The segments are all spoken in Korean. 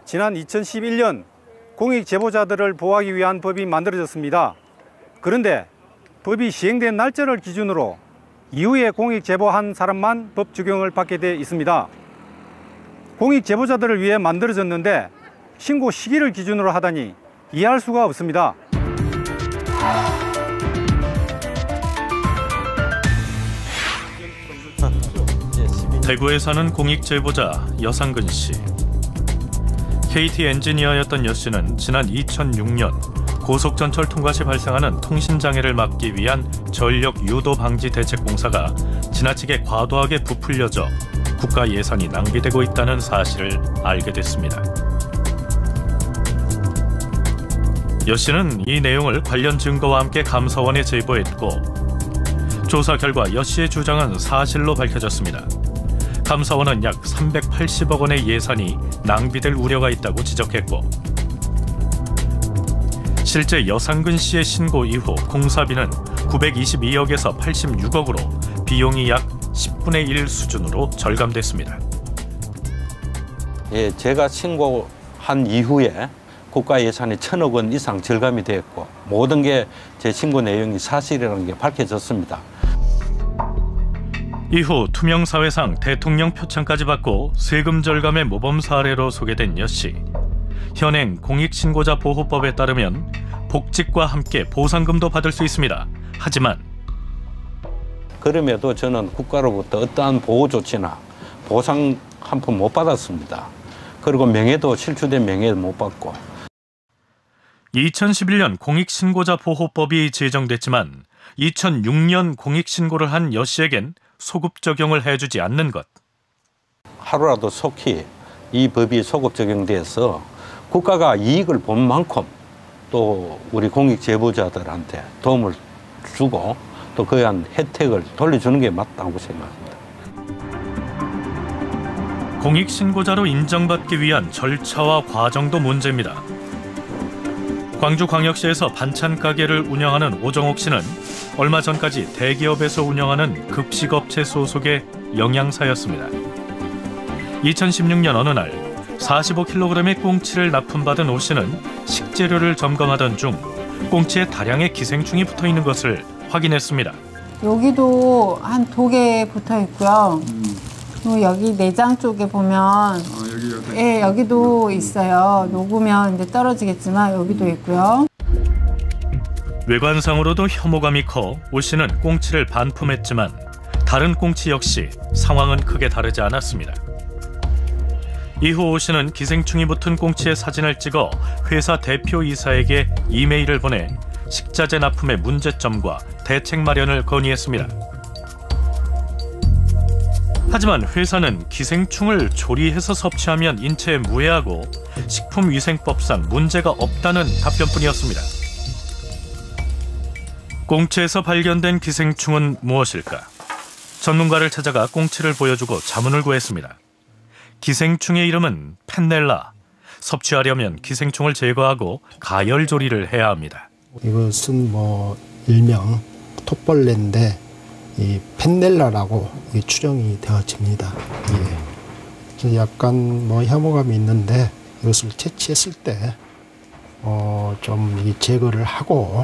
지난 2011년 공익 제보자들을 보호하기 위한 법이 만들어졌습니다. 그런데 법이 시행된 날짜를 기준으로 이후에 공익 제보한 사람만 법 적용을 받게 돼 있습니다. 공익 제보자들을 위해 만들어졌는데 신고 시기를 기준으로 하다니 이해할 수가 없습니다. 대구에 사는 공익 제보자 여상근 씨. KT 엔지니어였던 여 씨는 지난 2006년 고속전철 통과 시 발생하는 통신장애를 막기 위한 전력 유도 방지 대책 공사가 지나치게 과도하게 부풀려져 국가 예산이 낭비되고 있다는 사실을 알게 됐습니다. 여 씨는 이 내용을 관련 증거와 함께 감사원에 제보했고 조사 결과 여 씨의 주장은 사실로 밝혀졌습니다. 감사원은 약 380억 원의 예산이 낭비될 우려가 있다고 지적했고 실제 여상근 씨의 신고 이후 공사비는 922억에서 86억으로 비용이 약 10분의 1 수준으로 절감됐습니다. 예, 제가 신고한 이후에 국가 예산이 1,000억 원 이상 절감이 되었고 모든 게 제 신고 내용이 사실이라는 게 밝혀졌습니다. 이후 투명사회상 대통령 표창까지 받고 세금 절감의 모범 사례로 소개된 여 씨. 현행 공익신고자 보호법에 따르면 복직과 함께 보상금도 받을 수 있습니다. 하지만 그럼에도 저는 국가로부터 어떠한 보호 조치나 보상 한 푼 못 받았습니다. 그리고 명예도 실추된 명예도 못 받고. 2011년 공익신고자 보호법이 제정됐지만 2006년 공익신고를 한 여 씨에겐 소급 적용을 해주지 않는 것. 하루라도 속히 이 법이 소급 적용돼서 국가가 이익을 본 만큼 또 우리 공익 제보자들한테 도움을 주고 또 그에 대한 혜택을 돌려주는 게 맞다고 생각합니다. 공익신고자로 인정받기 위한 절차와 과정도 문제입니다. 광주광역시에서 반찬 가게를 운영하는 오정옥 씨는 얼마 전까지 대기업에서 운영하는 급식업체 소속의 영양사였습니다. 2016년 어느 날 45kg의 꽁치를 납품받은 오 씨는 식재료를 점검하던 중 꽁치에 다량의 기생충이 붙어있는 것을 확인했습니다. 여기도 한 2개 붙어 있고요. 그리고 여기 내장 쪽에 보면 예, 여기도 있어요. 녹으면 이제 떨어지겠지만 여기도 있고요. 외관상으로도 혐오감이 커 오 씨는 꽁치를 반품했지만 다른 꽁치 역시 상황은 크게 다르지 않았습니다. 이후 오 씨는 기생충이 붙은 꽁치의 사진을 찍어 회사 대표이사에게 이메일을 보내 식자재 납품의 문제점과 대책 마련을 건의했습니다. 하지만 회사는 기생충을 조리해서 섭취하면 인체에 무해하고 식품위생법상 문제가 없다는 답변뿐이었습니다. 꽁치에서 발견된 기생충은 무엇일까? 전문가를 찾아가 꽁치를 보여주고 자문을 구했습니다. 기생충의 이름은 펜넬라. 섭취하려면 기생충을 제거하고 가열 조리를 해야 합니다. 이것은 일명 톱벌레인데 이 펜넬라라고 추정이 되어집니다. 예. 약간 혐오감이 있는데 이것을 채취했을 때 좀 제거를 하고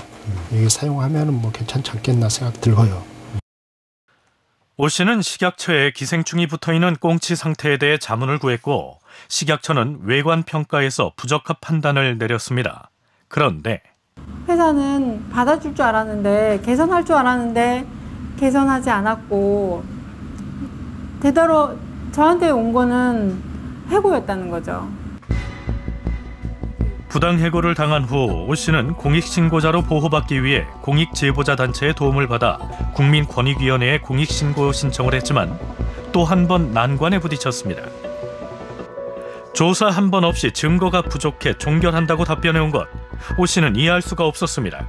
사용하면 괜찮지 않겠나 생각 들고요. 오 씨는 식약처에 기생충이 붙어있는 꽁치 상태에 대해 자문을 구했고 식약처는 외관 평가에서 부적합 판단을 내렸습니다. 그런데 회사는 받아줄 줄 알았는데 개선할 줄 알았는데 개선하지 않았고 되도록 저한테 온 거는 해고였다는 거죠. 부당해고를 당한 후 오 씨는 공익신고자로 보호받기 위해 공익제보자 단체의 도움을 받아 국민권익위원회에 공익신고 신청을 했지만 또 한 번 난관에 부딪혔습니다. 조사 한 번 없이 증거가 부족해 종결한다고 답변해온 것, 오 씨는 이해할 수가 없었습니다.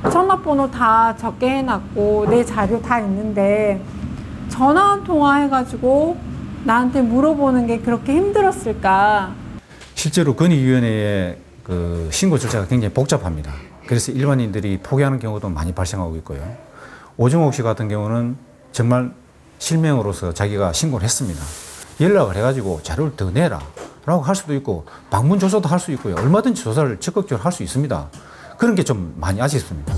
전화번호 다 적게 해놨고 내 자료 다 있는데 전화 한 통화 해가지고 나한테 물어보는 게 그렇게 힘들었을까? 실제로 권익위원회의 신고 절차가 굉장히 복잡합니다. 그래서 일반인들이 포기하는 경우도 많이 발생하고 있고요. 오정옥 씨 같은 경우는 정말 실명으로서 자기가 신고를 했습니다. 연락을 해가지고 자료를 더 내라 라고 할 수도 있고 방문 조사도 할 수 있고요. 얼마든지 조사를 적극적으로 할 수 있습니다. 그런 게 좀 많이 아쉽습니다.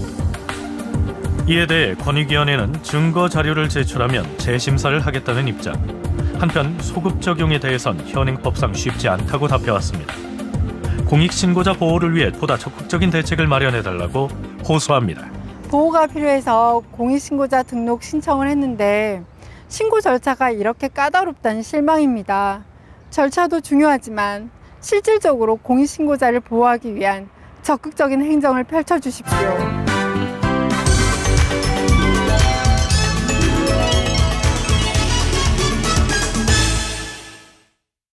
이에 대해 권익위원회는 증거 자료를 제출하면 재심사를 하겠다는 입장. 한편 소급 적용에 대해선 현행법상 쉽지 않다고 답해왔습니다. 공익신고자 보호를 위해 보다 적극적인 대책을 마련해달라고 호소합니다. 보호가 필요해서 공익신고자 등록 신청을 했는데 신고 절차가 이렇게 까다롭다니 실망입니다. 절차도 중요하지만 실질적으로 공익신고자를 보호하기 위한 적극적인 행정을 펼쳐주십시오.